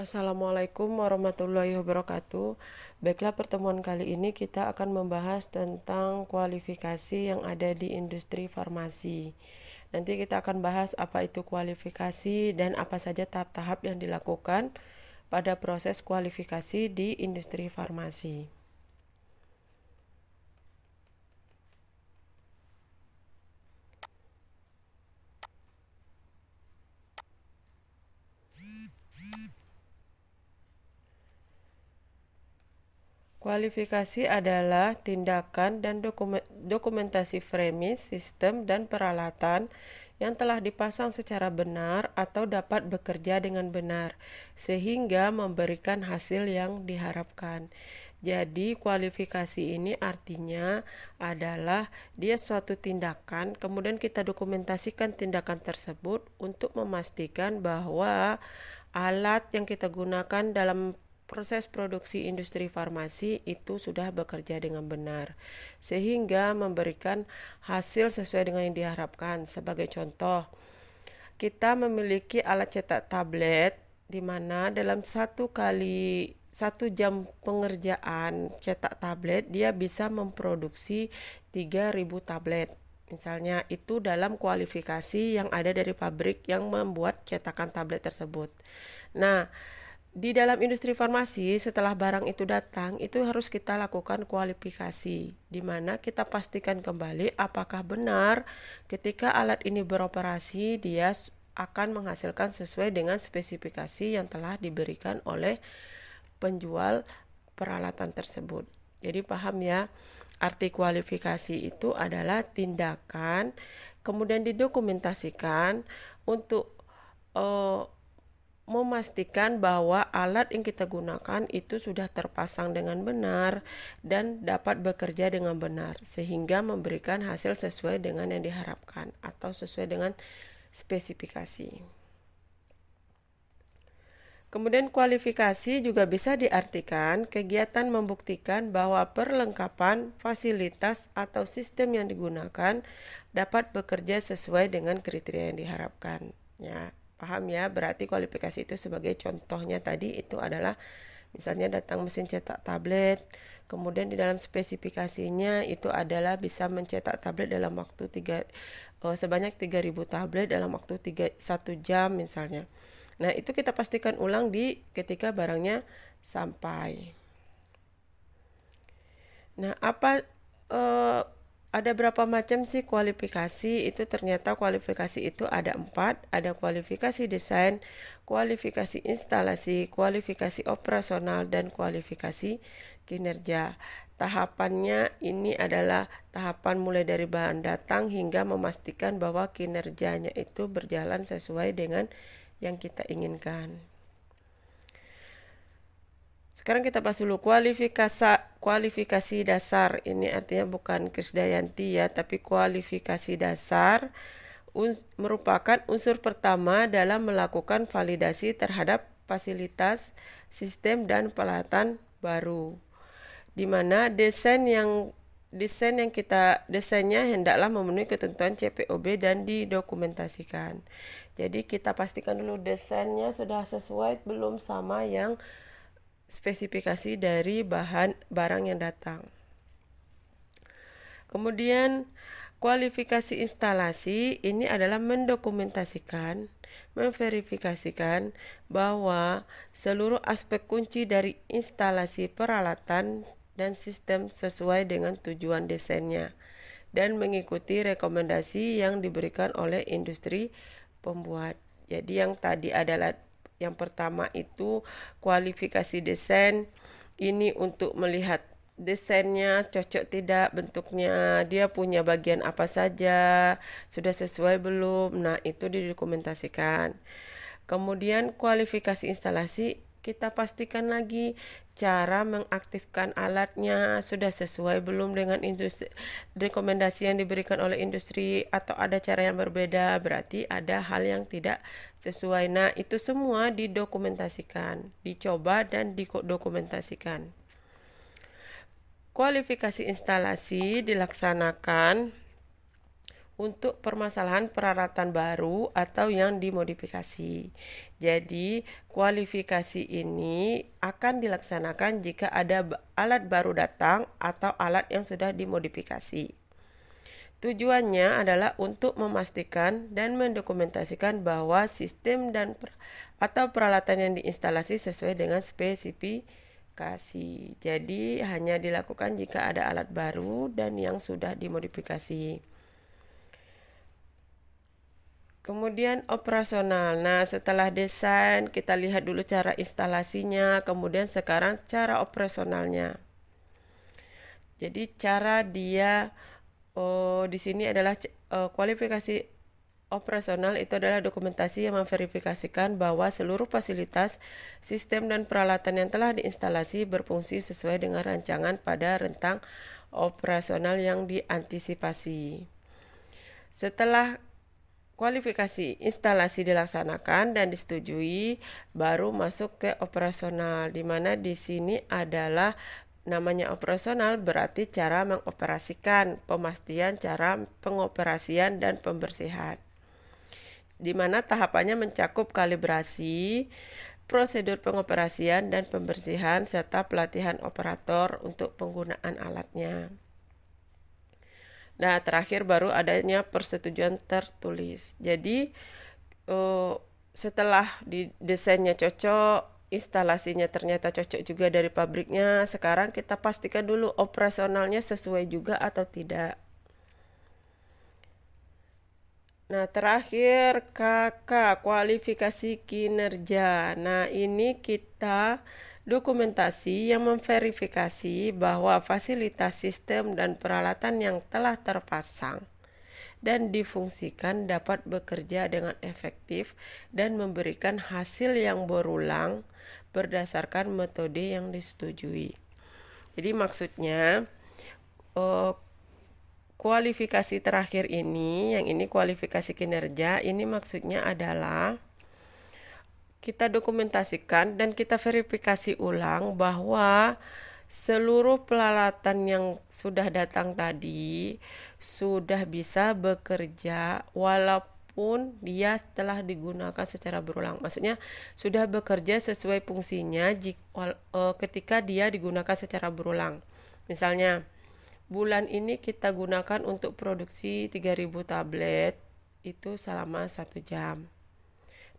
Assalamualaikum warahmatullahi wabarakatuh. Baiklah, pertemuan kali ini kita akan membahas tentang kualifikasi yang ada di industri farmasi. Nanti kita akan bahas apa itu kualifikasi dan apa saja tahap-tahap yang dilakukan pada proses kualifikasi di industri farmasi. Kualifikasi adalah tindakan dan dokumentasi premis, sistem, dan peralatan yang telah dipasang secara benar atau dapat bekerja dengan benar, sehingga memberikan hasil yang diharapkan. Jadi, kualifikasi ini artinya adalah dia suatu tindakan, kemudian kita dokumentasikan tindakan tersebut untuk memastikan bahwa alat yang kita gunakan dalam proses produksi industri farmasi itu sudah bekerja dengan benar, sehingga memberikan hasil sesuai dengan yang diharapkan. Sebagai contoh, kita memiliki alat cetak tablet di mana dalam satu jam pengerjaan cetak tablet dia bisa memproduksi 3.000 tablet. Misalnya itu dalam kualifikasi yang ada dari pabrik yang membuat cetakan tablet tersebut. Nah, di dalam industri farmasi, setelah barang itu datang, itu harus kita lakukan kualifikasi, di mana kita pastikan kembali apakah benar ketika alat ini beroperasi, dia akan menghasilkan sesuai dengan spesifikasi yang telah diberikan oleh penjual peralatan tersebut. Jadi paham ya, arti kualifikasi itu adalah tindakan, kemudian didokumentasikan untuk memastikan bahwa alat yang kita gunakan itu sudah terpasang dengan benar dan dapat bekerja dengan benar, sehingga memberikan hasil sesuai dengan yang diharapkan atau sesuai dengan spesifikasi. Kemudian kualifikasi juga bisa diartikan kegiatan membuktikan bahwa perlengkapan, fasilitas, atau sistem yang digunakan dapat bekerja sesuai dengan kriteria yang diharapkan. Ya, paham ya? Berarti kualifikasi itu sebagai contohnya tadi itu adalah misalnya datang mesin cetak tablet, kemudian di dalam spesifikasinya itu adalah bisa mencetak tablet dalam waktu sebanyak 3.000 tablet dalam waktu 1 jam misalnya. Nah, itu kita pastikan ulang di ketika barangnya sampai. Nah, ada berapa macam sih kualifikasi? Itu ternyata kualifikasi itu ada 4. Ada kualifikasi desain, kualifikasi instalasi, kualifikasi operasional, dan kualifikasi kinerja. Tahapannya ini adalah tahapan mulai dari bahan datang hingga memastikan bahwa kinerjanya itu berjalan sesuai dengan yang kita inginkan. Sekarang kita bahas dulu kualifikasi dasar. Ini artinya bukan Krisdayanti ya, tapi kualifikasi dasar merupakan unsur pertama dalam melakukan validasi terhadap fasilitas, sistem, dan peralatan baru. Di mana desainnya hendaklah memenuhi ketentuan CPOB dan didokumentasikan. Jadi kita pastikan dulu desainnya sudah sesuai belum sama yang spesifikasi dari barang yang datang. Kemudian kualifikasi instalasi ini adalah mendokumentasikan, memverifikasikan bahwa seluruh aspek kunci dari instalasi peralatan dan sistem sesuai dengan tujuan desainnya dan mengikuti rekomendasi yang diberikan oleh industri pembuat. Jadi yang tadi adalah yang pertama itu kualifikasi desain, ini untuk melihat desainnya cocok tidak bentuknya, dia punya bagian apa saja, sudah sesuai belum. Nah, itu didokumentasikan. Kemudian kualifikasi instalasi, kita pastikan lagi cara mengaktifkan alatnya sudah sesuai belum dengan rekomendasi yang diberikan oleh industri atau ada cara yang berbeda, berarti ada hal yang tidak sesuai. Nah, itu semua didokumentasikan, dicoba dan didokumentasikan. Kualifikasi instalasi dilaksanakan untuk permasalahan peralatan baru atau yang dimodifikasi. Jadi, kualifikasi ini akan dilaksanakan jika ada alat baru datang atau alat yang sudah dimodifikasi. Tujuannya adalah untuk memastikan dan mendokumentasikan bahwa sistem atau peralatan yang diinstalasi sesuai dengan spesifikasi. Jadi hanya dilakukan jika ada alat baru dan yang sudah dimodifikasi. Kemudian operasional. Nah, setelah desain kita lihat dulu cara instalasinya, kemudian sekarang cara operasionalnya. Jadi cara dia di sini adalah kualifikasi operasional itu adalah dokumentasi yang memverifikasikan bahwa seluruh fasilitas, sistem dan peralatan yang telah diinstalasi berfungsi sesuai dengan rancangan pada rentang operasional yang diantisipasi. Setelah kualifikasi instalasi dilaksanakan dan disetujui, baru masuk ke operasional, di mana di sini adalah namanya operasional berarti cara mengoperasikan, pemastian cara pengoperasian dan pembersihan. Di mana tahapannya mencakup kalibrasi, prosedur pengoperasian dan pembersihan serta pelatihan operator untuk penggunaan alatnya. Nah, terakhir baru adanya persetujuan tertulis. Jadi setelah desainnya cocok, instalasinya ternyata cocok juga dari pabriknya, sekarang kita pastikan dulu operasionalnya sesuai juga atau tidak. Nah, terakhir kualifikasi kinerja. Nah, ini kita dokumentasi yang memverifikasi bahwa fasilitas, sistem dan peralatan yang telah terpasang dan difungsikan dapat bekerja dengan efektif dan memberikan hasil yang berulang berdasarkan metode yang disetujui. Jadi maksudnya kualifikasi terakhir ini, yang ini kualifikasi kinerja, ini maksudnya adalah kita dokumentasikan dan kita verifikasi ulang bahwa seluruh peralatan yang sudah datang tadi sudah bisa bekerja walaupun dia telah digunakan secara berulang. Maksudnya sudah bekerja sesuai fungsinya ketika dia digunakan secara berulang. Misalnya bulan ini kita gunakan untuk produksi 3000 tablet itu selama 1 jam.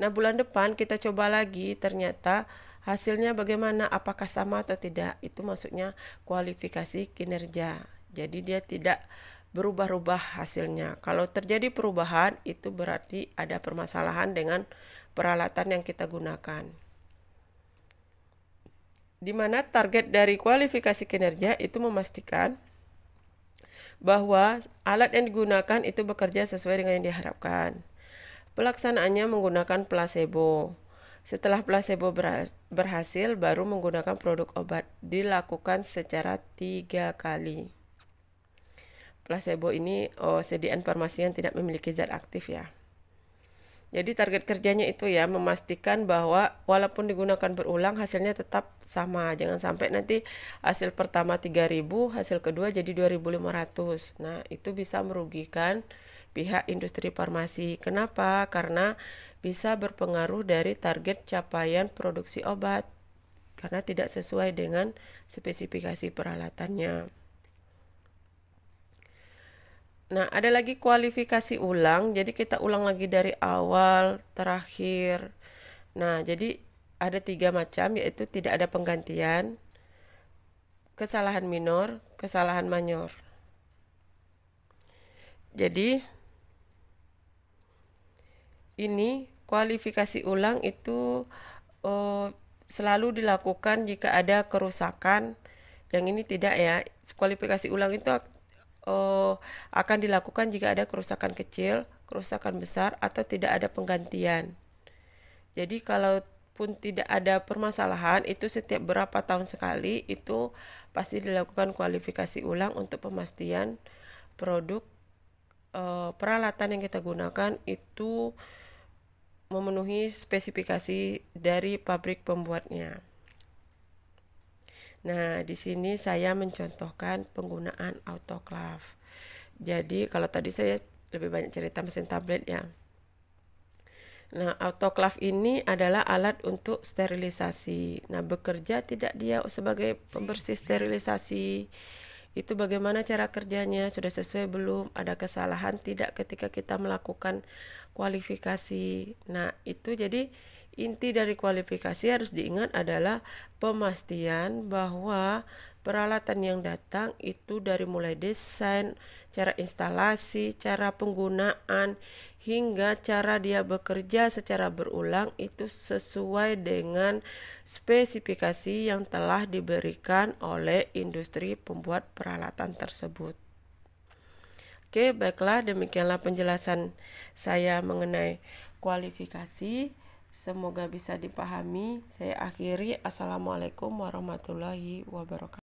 Nah, bulan depan kita coba lagi, ternyata hasilnya bagaimana, apakah sama atau tidak. Itu maksudnya kualifikasi kinerja. Jadi dia tidak berubah-ubah hasilnya. Kalau terjadi perubahan, itu berarti ada permasalahan dengan peralatan yang kita gunakan. Di mana target dari kualifikasi kinerja itu memastikan bahwa alat yang digunakan itu bekerja sesuai dengan yang diharapkan. Pelaksanaannya menggunakan placebo. Setelah placebo berhasil, baru menggunakan produk obat. Dilakukan secara 3 kali. Placebo ini sediaan farmasi yang tidak memiliki zat aktif ya. Jadi target kerjanya itu ya memastikan bahwa walaupun digunakan berulang hasilnya tetap sama. Jangan sampai nanti hasil pertama 3.000, hasil kedua jadi 2.500. Nah, itu bisa merugikan pihak industri farmasi. Kenapa? Karena bisa berpengaruh dari target capaian produksi obat karena tidak sesuai dengan spesifikasi peralatannya. Nah, ada lagi kualifikasi ulang. Jadi kita ulang lagi dari awal, terakhir. Nah, jadi ada 3 macam, yaitu tidak ada penggantian, kesalahan minor, kesalahan mayor. Jadi ini kualifikasi ulang itu selalu dilakukan jika ada kerusakan. Yang ini tidak ya. Kualifikasi ulang itu akan dilakukan jika ada kerusakan kecil, kerusakan besar, atau tidak ada penggantian. Jadi kalaupun tidak ada permasalahan, itu setiap berapa tahun sekali itu pasti dilakukan kualifikasi ulang untuk pemastian produk peralatan yang kita gunakan itu memenuhi spesifikasi dari pabrik pembuatnya. Nah, di sini saya mencontohkan penggunaan autoclave. Jadi, kalau tadi saya lebih banyak cerita mesin tablet ya. Nah, autoclave ini adalah alat untuk sterilisasi. Nah, bekerja tidak dia sebagai pembersih sterilisasi. Itu bagaimana cara kerjanya? Sudah sesuai belum? Ada kesalahan tidak ketika kita melakukan kualifikasi? Nah, itu jadi inti dari kualifikasi harus diingat adalah pemastian bahwa peralatan yang datang itu dari mulai desain, cara instalasi, cara penggunaan, hingga cara dia bekerja secara berulang itu sesuai dengan spesifikasi yang telah diberikan oleh industri pembuat peralatan tersebut. Oke, baiklah, demikianlah penjelasan saya mengenai kualifikasi. Semoga bisa dipahami. Saya akhiri. Assalamualaikum warahmatullahi wabarakatuh.